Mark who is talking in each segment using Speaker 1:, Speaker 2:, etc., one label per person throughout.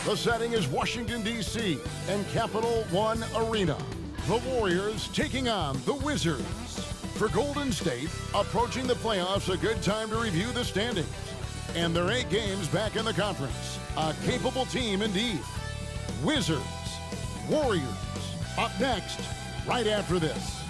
Speaker 1: The setting is Washington, D.C. and Capital One Arena. The Warriors taking on the Wizards. For Golden State, approaching the playoffs, a good time to review the standings. And their 8 games back in the conference. A capable team indeed. Wizards, Warriors, up next, right after this.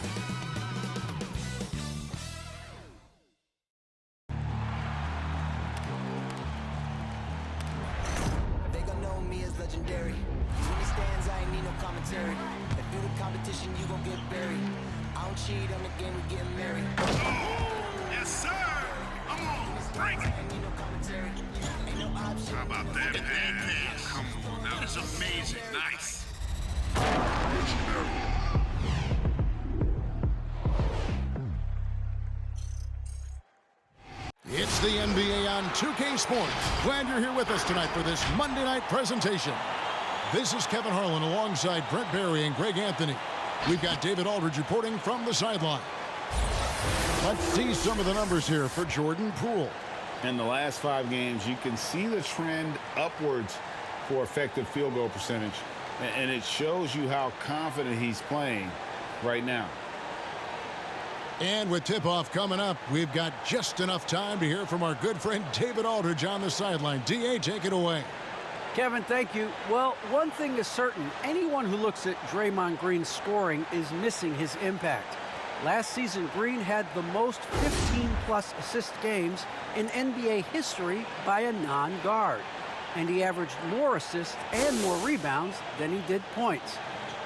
Speaker 2: They gon' know me as legendary. When it stands, I ain't need no commentary. If you the competition, you gon' get buried. I don't cheat on the game, we get married.
Speaker 3: Oh, yes, sir. Come on, break it.
Speaker 2: Ain't need no commentary. Ain't no option.
Speaker 3: How about that pass? Come on, that was amazing. Nice.
Speaker 1: It's the NBA on 2K Sports. Glad you're here with us tonight for this Monday night presentation. This is Kevin Harlan alongside Brent Barry and Greg Anthony. We've got David Aldridge reporting from the sideline. Let's see some of the numbers here for Jordan Poole.
Speaker 4: In the last 5 games, you can see the trend upwards for effective field goal percentage. And it shows you how confident he's playing right now.
Speaker 1: And with tip-off coming up, we've got just enough time to hear from our good friend David Aldridge on the sideline. D.A., take it away.
Speaker 5: Kevin, thank you. Well, one thing is certain. Anyone who looks at Draymond Green's scoring is missing his impact. Last season, Green had the most 15-plus assist games in NBA history by a non-guard. And he averaged more assists and more rebounds than he did points.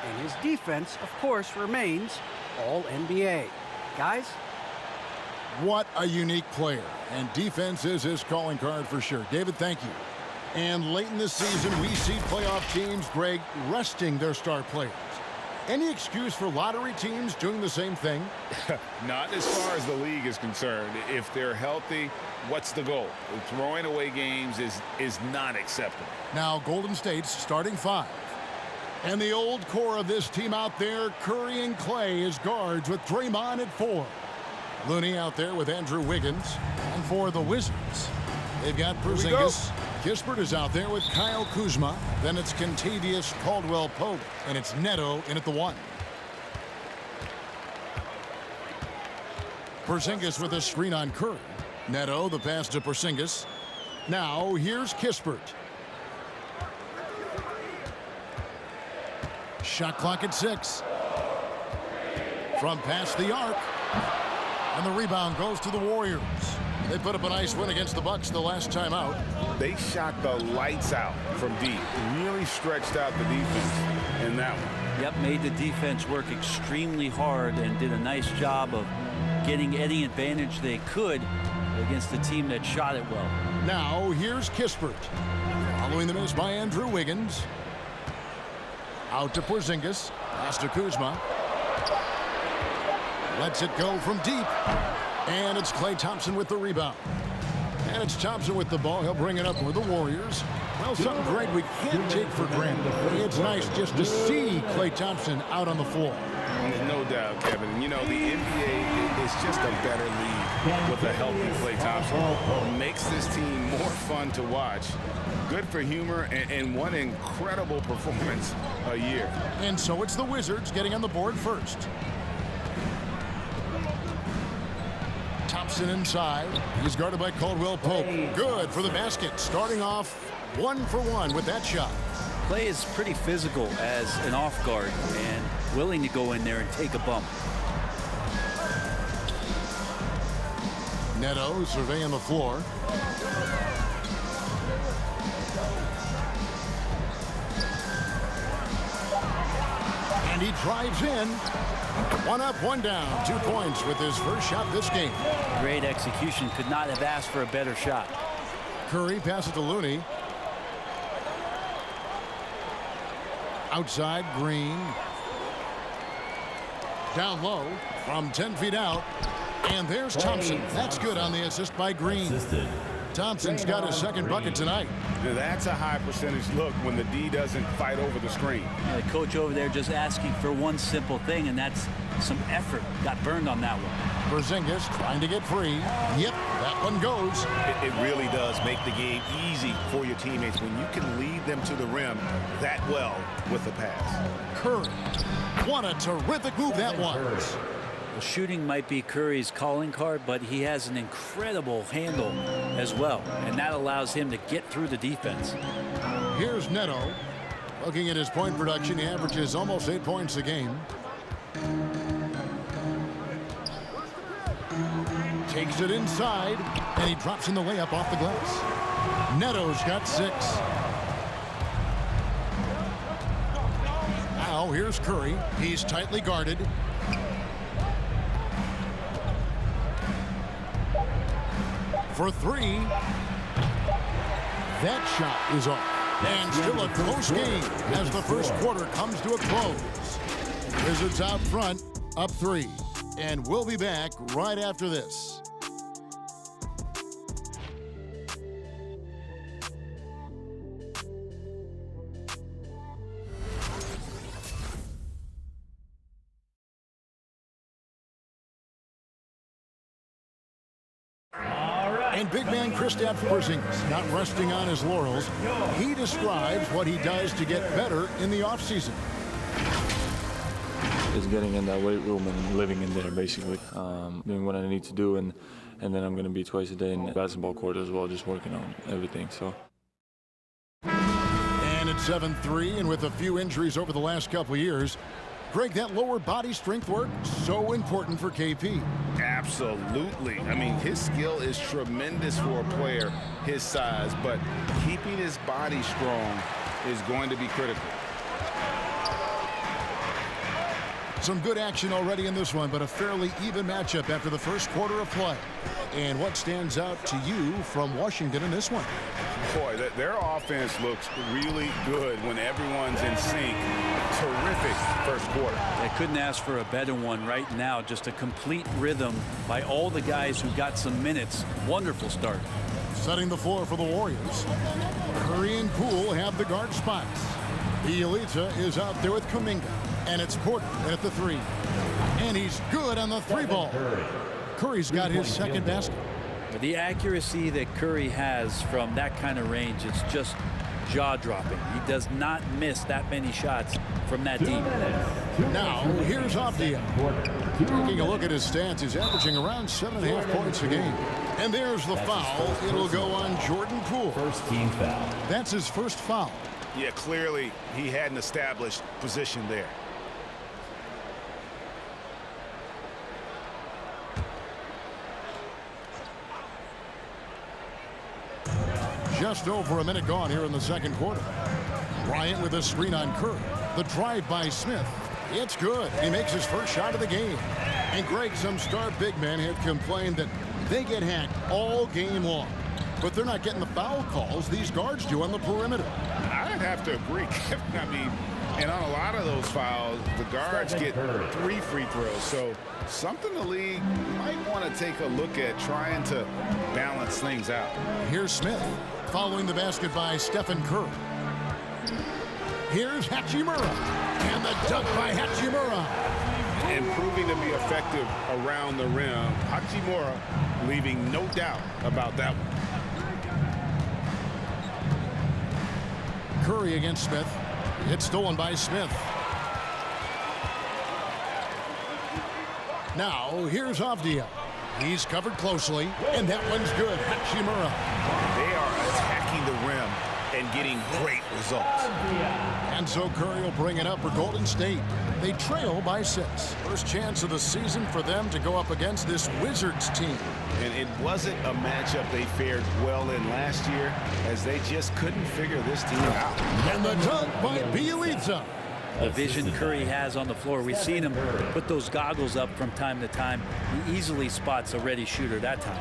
Speaker 5: And his defense, of course, remains all NBA. Guys?
Speaker 1: What a unique player. And defense is his calling card for sure. David, thank you. And late in the season, we see playoff teams, Greg, resting their star players. Any excuse for lottery teams doing the same thing?
Speaker 4: Not as far as the league is concerned. If they're healthy, what's the goal? Throwing away games is not acceptable.
Speaker 1: Now, Golden State's starting 5. And the old core of this team out there, Curry and Clay as guards with Draymond at 4. Looney out there with Andrew Wiggins. And for the Wizards, they've got Porzingis. Kispert is out there with Kyle Kuzma. Then it's Kentavious Caldwell-Pope. And it's Neto in at the 1. Porzingis with a screen on Curry. Neto, the pass to Porzingis. Now, here's Kispert. Shot clock at 6. From past the arc. And the rebound goes to the Warriors. They put up a nice win against the Bucks the last time out.
Speaker 4: They shot the lights out from deep. Really stretched out the defense in that one.
Speaker 6: Yep, made the defense work extremely hard and did a nice job of getting any advantage they could against a team that shot it well.
Speaker 1: Now, here's Kispert. Following the miss by Andrew Wiggins. Out to Porzingis. Pass to Kuzma. Lets it go from deep. And it's Klay Thompson with the rebound. And it's Thompson with the ball. He'll bring it up with the Warriors. Well, something, Greg, we can't take for granted. It's nice just to see Klay Thompson out on the floor.
Speaker 4: No doubt, Kevin. You know, the NBA is just a better league with a healthy Klay Thompson. Makes this team more fun to watch. Good for humor and one incredible performance a year.
Speaker 1: And so it's the Wizards getting on the board first. Thompson inside. He's guarded by Caldwell-Pope. Good for the basket. Starting off 1 for 1 with that shot.
Speaker 6: Klay is pretty physical as an off guard and willing to go in there and take a bump.
Speaker 1: Neto surveying the floor. And he drives in. 1 up, 1 down. 2 points with his first shot this game.
Speaker 6: Great execution. Could not have asked for a better shot.
Speaker 1: Curry passes to Looney. Outside, Green. Down low from 10 feet out. And there's Thompson. That's good on the assist by Green. Thompson's got his second bucket tonight.
Speaker 4: That's a high percentage look when the D doesn't fight over the screen.
Speaker 6: The coach over there just asking for one simple thing, and that's some effort. Got burned on that one.
Speaker 1: Porzingis trying to get free. Yep, that one goes.
Speaker 7: It really does make the game easy for your teammates when you can lead them to the rim that well with the pass.
Speaker 1: Curry. What a terrific move that was.
Speaker 6: Well, shooting might be Curry's calling card, but he has an incredible handle as well, and that allows him to get through the defense.
Speaker 1: Here's Neto. Looking at his point production, he averages almost 8 points a game. Takes it inside, and he drops in the layup off the glass. Neto's got 6. Now here's Curry. He's tightly guarded. For 3. That shot is off. And still a close game as the first quarter comes to a close. Wizards out front, up 3. And we'll be back right after this. And big man Kristaps Porzingis not resting on his laurels. He describes what he does to get better in the offseason.
Speaker 8: Just getting in that weight room and living in there, basically. Doing what I need to do, and then I'm going to be twice a day in the basketball court as well, just working on everything. So.
Speaker 1: And it's 7-3, and with a few injuries over the last couple of years, Greg, that lower body strength work, so important for KP.
Speaker 4: Absolutely. I mean, his skill is tremendous for a player his size, but keeping his body strong is going to be critical.
Speaker 1: Some good action already in this one, but a fairly even matchup after the first quarter of play. And what stands out to you from Washington in this one?
Speaker 4: Boy, their offense looks really good when everyone's in sync. Terrific first quarter.
Speaker 6: I couldn't ask for a better one right now. Just a complete rhythm by all the guys who got some minutes. Wonderful start.
Speaker 1: Setting the floor for the Warriors. Curry and Poole have the guard spots. Bielitsa is out there with Kuminga. And it's Porter at the 3. And he's good on the 3 ball. Curry's got his second basket.
Speaker 6: The accuracy that Curry has from that kind of range, it's just jaw-dropping. He does not miss that many shots from that deep.
Speaker 1: Now, here's Avdia. Taking a look at his stats, he's averaging around 7.5 points a game. And there's the foul. It'll go on Jordan Poole.
Speaker 9: First team foul.
Speaker 1: That's his first foul.
Speaker 7: Yeah, clearly he had an established position there.
Speaker 1: Just over a minute gone here in the second quarter. Bryant with a screen on Curry. The drive by Smith. It's good. He makes his first shot of the game. And Greg, some star big men have complained that they get hacked all game long. But they're not getting the foul calls these guards do on the perimeter.
Speaker 4: I'd have to agree, Kevin. I mean, and on a lot of those fouls, the guards get 3 free throws. So something the league might want to take a look at, trying to balance things out.
Speaker 1: Here's Smith following the basket by Stephen Curry. Here's Hachimura. And the dunk by Hachimura.
Speaker 4: And proving to be effective around the rim. Hachimura leaving no doubt about that one.
Speaker 1: Curry against Smith. It's stolen by Smith. Now, here's Avdia. He's covered closely, and that one's good. Hachimura.
Speaker 7: They are attacking the rim and getting great results.
Speaker 1: And so Curry will bring it up for Golden State. They trail by 6. First chance of the season for them to go up against this Wizards team.
Speaker 7: And it wasn't a matchup they fared well in last year, as they just couldn't figure this team out.
Speaker 1: And the dunk by Bielitsa.
Speaker 6: The vision Curry has on the floor. We've seen him put those goggles up from time to time. He easily spots a ready shooter that time.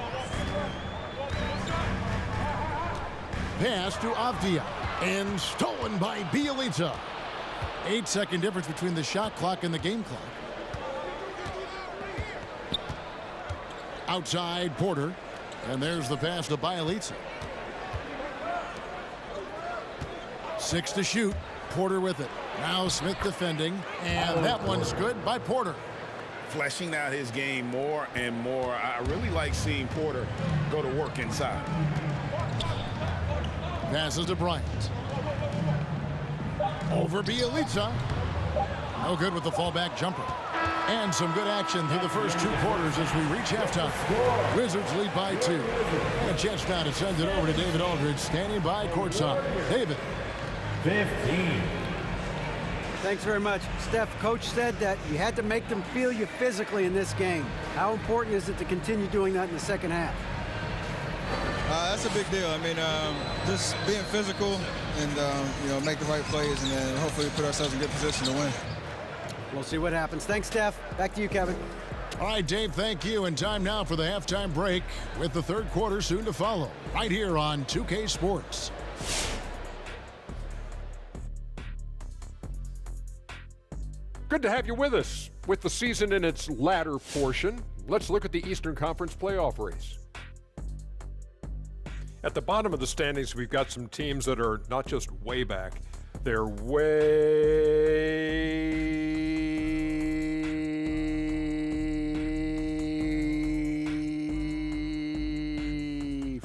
Speaker 1: Pass to Avdia. And stolen by Bielitsa. 8-second difference between the shot clock and the game clock. Outside Porter. And there's the pass to Bielitsa. 6 to shoot. Porter with it. Now Smith defending. And that one's good by Porter.
Speaker 4: Fleshing out his game more and more. I really like seeing Porter go to work inside.
Speaker 1: Passes to Bryant. Over Bielitsa. No good with the fallback jumper. And some good action through the first 2 quarters as we reach halftime. Wizards lead by 2. And a chance now to send it over to David Aldridge, standing by courtside. David.
Speaker 9: 15.
Speaker 5: Thanks very much. Steph, Coach said that you had to make them feel you physically in this game. How important is it to continue doing that in the second half?
Speaker 10: That's a big deal. I mean, just being physical and, make the right plays and then hopefully put ourselves in good position to win.
Speaker 5: We'll see what happens. Thanks, Steph. Back to you, Kevin.
Speaker 1: All right, Dave, thank you. And time now for the halftime break with the third quarter soon to follow. Right here on 2K Sports.
Speaker 11: Good to have you with us. With the season in its latter portion, let's look at the Eastern Conference playoff race. At the bottom of the standings, we've got some teams that are not just way back, they're way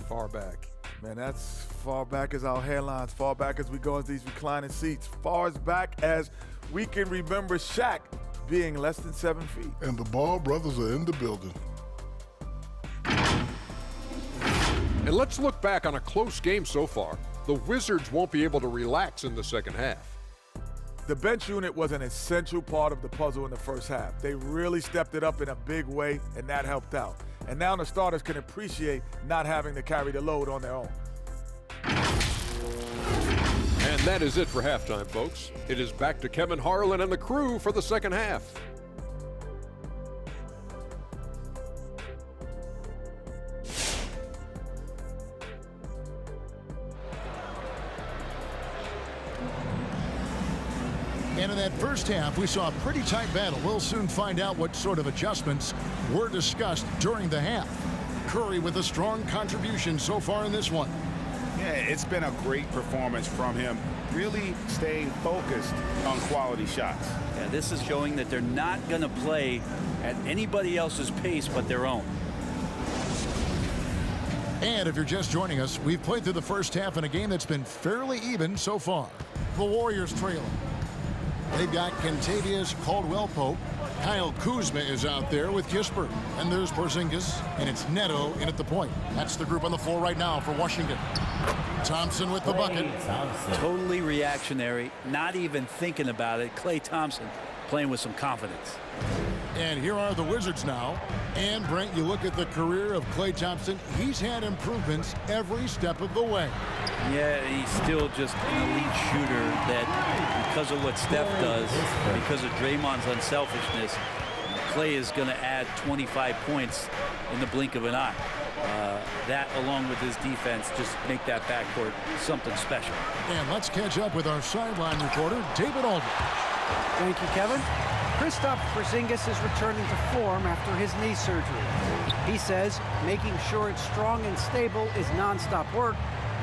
Speaker 11: far back.
Speaker 12: Man, that's far back as our hairlines, far back as we go into these reclining seats, far as back as we can remember Shaq being less than 7 feet.
Speaker 13: And the Ball brothers are in the building.
Speaker 11: And let's look back on a close game so far. The Wizards won't be able to relax in the second half.
Speaker 12: The bench unit was an essential part of the puzzle in the first half. They really stepped it up in a big way, and that helped out. And now the starters can appreciate not having to carry the load on their own.
Speaker 11: And that is it for halftime, folks. It is back to Kevin Harlan and the crew for the second half.
Speaker 1: And in that first half, we saw a pretty tight battle. We'll soon find out what sort of adjustments were discussed during the half. Curry with a strong contribution so far in this one.
Speaker 4: Yeah, it's been a great performance from him, really staying focused on quality shots.
Speaker 6: Yeah, this is showing that they're not going to play at anybody else's pace but their own.
Speaker 1: And if you're just joining us, we've played through the first half in a game that's been fairly even so far. The Warriors trailing. They've got Kentavious Caldwell-Pope. Kyle Kuzma is out there with Kispert. And there's Porzingis, and it's Neto in at the point. That's the group on the floor right now for Washington. Thompson with the bucket.
Speaker 6: Totally reactionary, not even thinking about it. Klay Thompson playing with some confidence.
Speaker 1: And here are the Wizards now. And, Brent, you look at the career of Klay Thompson. He's had improvements every step of the way.
Speaker 6: Yeah, he's still just an elite shooter that, because of what Steph does, because of Draymond's unselfishness, Klay is going to add 25 points in the blink of an eye. That, along with his defense, just make that backcourt something special.
Speaker 1: And let's catch up with our sideline reporter, David Aldridge.
Speaker 5: Thank you, Kevin. Kristaps Porzingis is returning to form after his knee surgery. He says making sure it's strong and stable is nonstop work.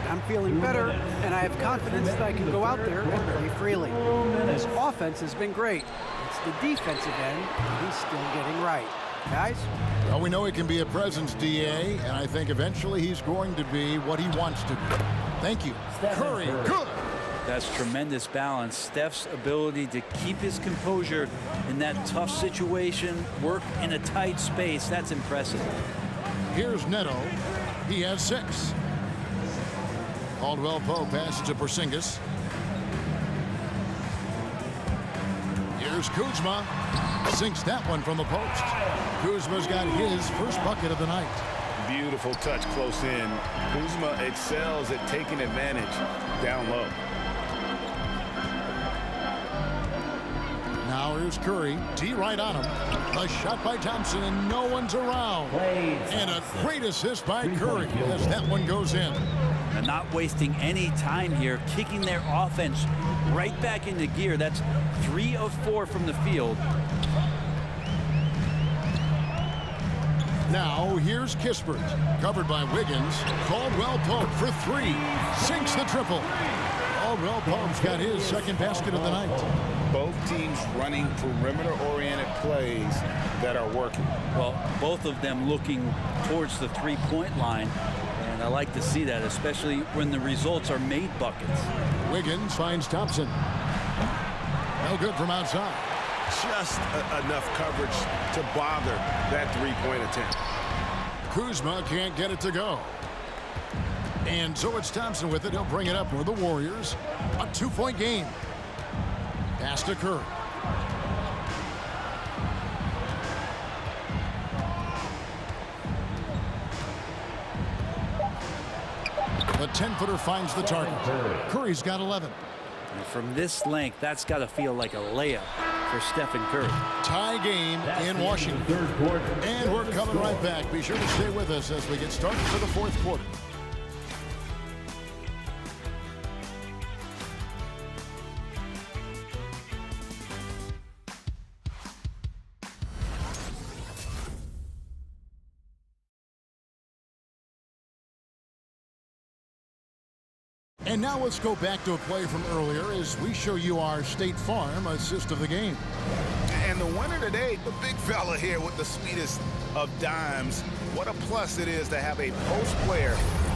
Speaker 5: I'm feeling better, and I have confidence that I can go out there and play freely. His offense has been great. It's the defensive end that he's still getting right. Guys?
Speaker 1: Well, we know he can be a presence, DA, and I think eventually he's going to be what he wants to be. Thank you. Curry, good.
Speaker 6: That's tremendous balance. Steph's ability to keep his composure in that tough situation, work in a tight space, that's impressive.
Speaker 1: Here's Neto. He has 6. Caldwell-Pope passes to Porzingis. Here's Kuzma. Sinks that one from the post. Kuzma's got his first bucket of the night.
Speaker 4: Beautiful touch close in. Kuzma excels at taking advantage down low.
Speaker 1: Now here's Curry. D right on him. A shot by Thompson, and no one's around. And a great assist by Curry as that one goes in.
Speaker 6: And not wasting any time here, kicking their offense right back into gear. That's 3 of 4 from the field.
Speaker 1: Now, here's Kispert. Covered by Wiggins. Caldwell Pope for three. Sinks the triple. Caldwell Pope's got his second basket of the night.
Speaker 4: Both teams running perimeter-oriented plays that are working.
Speaker 6: Well, both of them looking towards the three-point line. And I like to see that, especially when the results are made buckets.
Speaker 1: Wiggins finds Thompson. No good from outside.
Speaker 7: Just enough coverage to bother that three-point attempt.
Speaker 1: Kuzma can't get it to go. And so it's Thompson with it. He'll bring it up for the Warriors. A 2-point game. Pass to Curry. The 10-footer finds the target. Curry's got 11.
Speaker 6: And from this length, that's got to feel like a layup for Stephen Curry.
Speaker 1: Tie game in Washington. And we're coming right back. Be sure to stay with us as we get started for the fourth quarter. And now let's go back to a play from earlier as we show you our State Farm assist of the game.
Speaker 7: And the winner today, the big fella here with the sweetest of dimes. What a plus it is to have a post player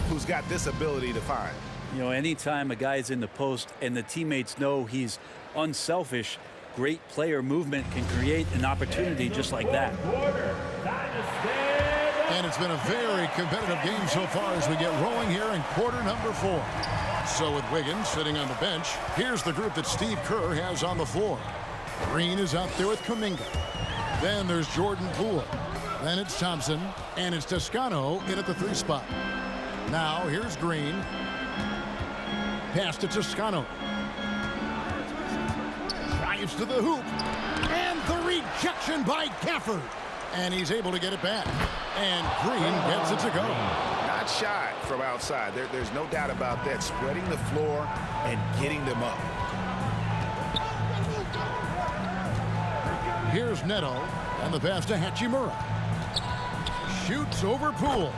Speaker 7: who's got this ability to find.
Speaker 6: You know, anytime a guy's in the post and the teammates know he's unselfish, great player movement can create an opportunity just like that.
Speaker 1: And it's been a very competitive game so far as we get rolling here in quarter number 4. So with Wiggins sitting on the bench, here's the group that Steve Kerr has on the floor. Green is out there with Kuminga. Then there's Jordan Poole. Then it's Thompson. And it's Toscano in at the 3 spot. Now here's Green. Pass to Toscano. Drives to the hoop. And the rejection by Gafford. And he's able to get it back. And Green gets it to go.
Speaker 7: Not shy from outside. There's no doubt about that. Spreading the floor and getting them up.
Speaker 1: Here's Neto. And the pass to Hachimura. Shoots over Poole.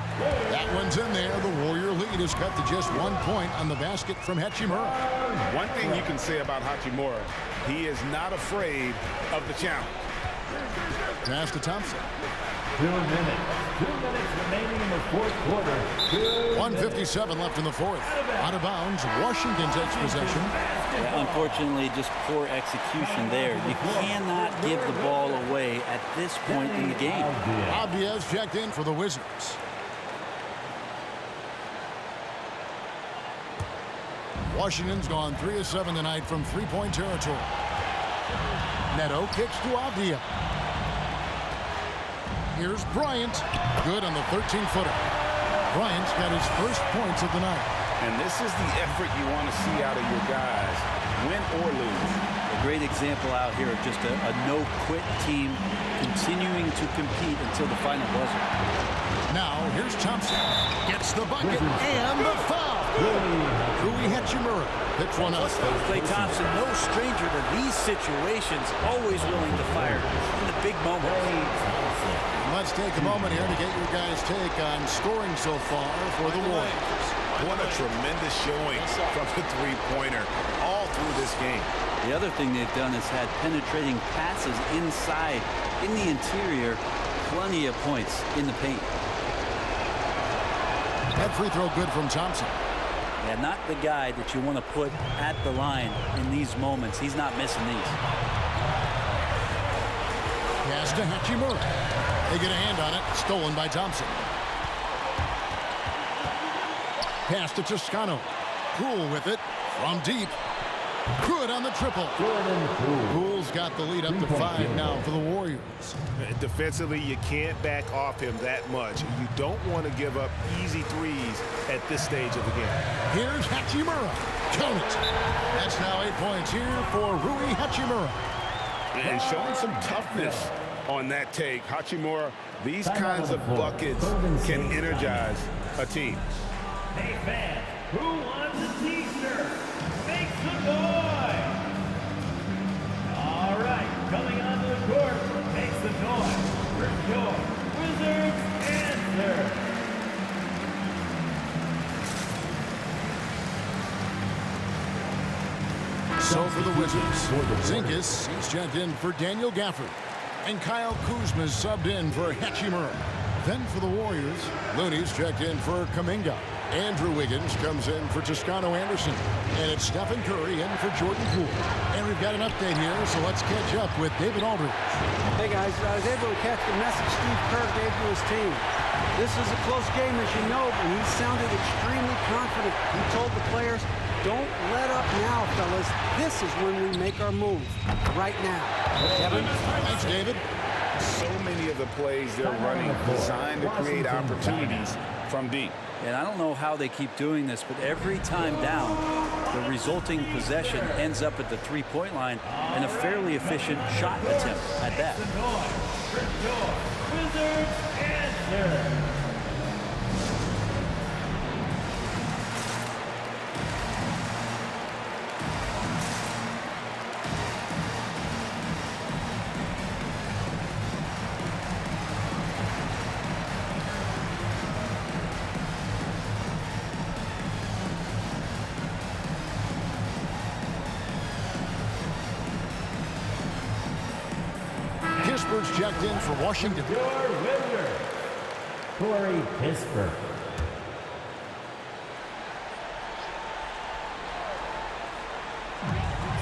Speaker 1: That one's in there. The Warrior lead is cut to just 1 point on the basket from Hachimura.
Speaker 4: One thing you can say about Hachimura, he is not afraid of the challenge.
Speaker 1: Pass to Thompson.
Speaker 9: 2 minutes. 2 minutes remaining in the fourth quarter.
Speaker 1: 1:57 left in the fourth. Out of bounds. Washington takes possession.
Speaker 6: Yeah, unfortunately, just poor execution there. You cannot give the ball away at this point in the game.
Speaker 1: Abdias checked in for the Wizards. Washington's gone 3 of 7 tonight from three-point territory. Neto kicks to Avdia. Here's Bryant. Good on the 13-footer. Bryant's got his first points of the night.
Speaker 4: And this is the effort you want to see out of your guys, win or lose.
Speaker 6: A great example out here of just a no-quit team continuing to compete until the final buzzer.
Speaker 1: Now, here's Thompson. Gets the bucket and the foul. Rui Hachimura picks one up.
Speaker 6: Klay Thompson, no stranger to these situations, always willing to fire in the big moments.
Speaker 1: Let's take a moment here to get your guys' take on scoring so far for the Warriors.
Speaker 7: What a tremendous showing from the three-pointer all through this game.
Speaker 6: The other thing they've done is had penetrating passes inside, in the interior, plenty of points in the paint.
Speaker 1: That free throw good from Thompson.
Speaker 6: Yeah, not the guy that you want to put at the line in these moments. He's not missing these.
Speaker 1: Pass to Hachimura. They get a hand on it. Stolen by Thompson. Pass to Toscano. Poole with it from deep. Good on the triple. Poole's got the lead up to 5 now for the Warriors.
Speaker 7: Defensively, you can't back off him that much. You don't want to give up easy threes at this stage of the game.
Speaker 1: Here's Hachimura. Count it. That's now 8 points here for Rui Hachimura.
Speaker 4: And showing some toughness on that take. Hachimura, these kinds of buckets can energize a team.
Speaker 9: Hey fans, who wants a t-shirt? Make some noise! All right, coming onto the court, make some noise for your Wizards
Speaker 1: So for the Wizards, Zinkas, he's checked in for Daniel Gafford. And Kyle Kuzma's subbed in for Hachimura. Then for the Warriors, Looney's checked in for Kuminga. Andrew Wiggins comes in for Toscano Anderson. And it's Stephen Curry in for Jordan Poole. And we've got an update here, so let's catch up with David Aldridge.
Speaker 5: Hey guys, I was able to catch the message Steve Kerr gave to his team. This is a close game, as you know, but he sounded extremely confident. He told the players, don't let up now, fellas. This is when we make our move. Right now. Kevin?
Speaker 1: Thanks, David.
Speaker 4: So many of the plays they're running designed to create opportunities from deep.
Speaker 6: And I don't know how they keep doing this, but every time down, the resulting possession ends up at the three-point line and a fairly efficient shot attempt at that.
Speaker 9: Wizards answer.
Speaker 1: Kisper's checked in for Washington.
Speaker 9: Your winner, Corey Kisper.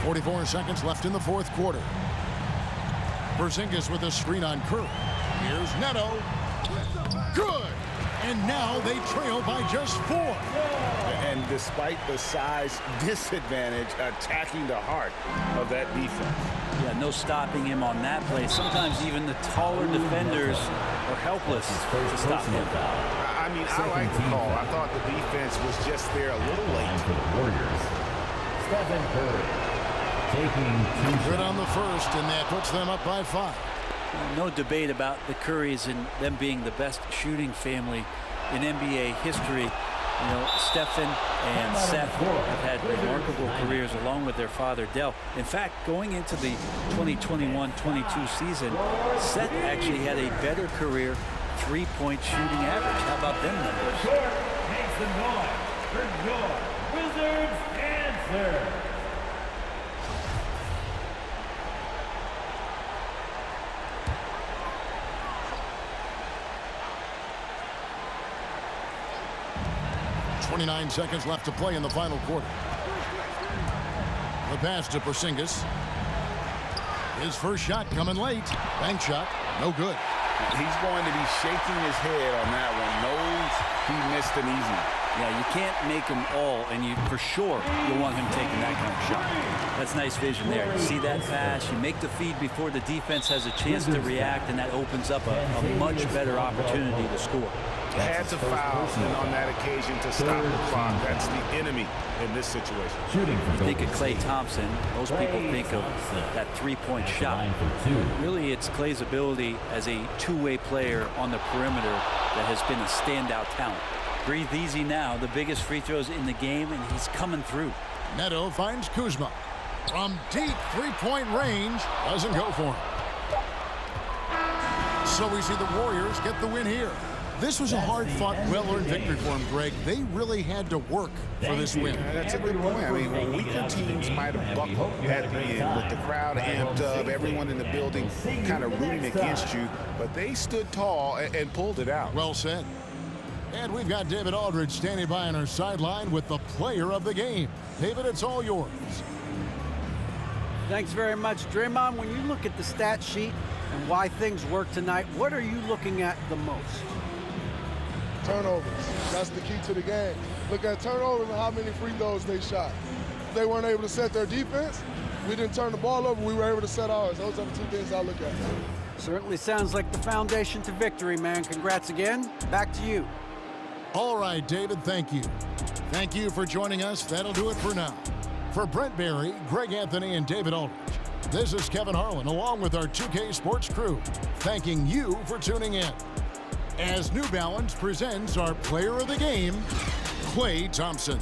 Speaker 1: .44 seconds left in the fourth quarter. Porzingis with a screen on Curry. Here's Neto. Good! And now they trail by just 4.
Speaker 4: And despite the size disadvantage, attacking the heart of that defense.
Speaker 6: Yeah, no stopping him on that play. Sometimes even the taller defenders are helpless to stop him.
Speaker 4: I mean, I like the call. I thought the defense was just there a little late.
Speaker 9: For the Warriors, Stephen Curry taking 2
Speaker 1: Good on the first, and that puts them up by 5.
Speaker 6: No debate about the Currys and them being the best shooting family in NBA history. You know, Stephen and Seth have had remarkable careers along with their father, Dell. In fact, going into the 2021-22 season, Seth actually had a better career three-point shooting average. How about them numbers?
Speaker 9: Makes the noise for your Wizards answer.
Speaker 1: .29 seconds left to play in the final quarter. The pass to Porzingis. His first shot coming late. Bank shot, no good.
Speaker 4: He's going to be shaking his head on that one. Knows he missed an easy one.
Speaker 6: Yeah, you can't make them all, and you for sure you'll want him taking that kind of shot. That's nice vision there. You see that pass, you make the feed before the defense has a chance to react, and that opens up a much better opportunity to score.
Speaker 4: Had to foul on that occasion to stop the clock. That's the enemy in this situation.
Speaker 6: You think of Klay Thompson, most people think of that three-point shot. Really, it's Klay's ability as a two-way player on the perimeter that has been a standout talent. Breathe easy now, the biggest free throws in the game, and he's coming through.
Speaker 1: Neto finds Kuzma. From deep three-point range, doesn't go for him. So we see the Warriors get the win here. This was a hard-fought, well-earned victory for them, Greg. They really had to work for this win.
Speaker 4: That's a good point. I mean, weaker teams might have buckled at the end with the crowd amped up, everyone in the building kind of rooting against you, but they stood tall and pulled it out.
Speaker 1: Well said. And we've got David Aldridge standing by on our sideline with the player of the game. David, it's all yours.
Speaker 5: Thanks very much, Draymond. When you look at the stat sheet and why things work tonight, what are you looking at the most?
Speaker 13: Turnovers. That's the key to the game. Look at turnovers and how many free throws they shot. If they weren't able to set their defense, we didn't turn the ball over, we were able to set ours. Those are the two things I look at.
Speaker 5: Certainly sounds like the foundation to victory, man. Congrats again. Back to you.
Speaker 1: All right, David, thank you. Thank you for joining us. That'll do it for now. For Brent Barry, Greg Anthony, and David Aldridge, this is Kevin Harlan along with our 2K Sports crew, thanking you for tuning in. As New Balance presents our player of the game, Klay Thompson.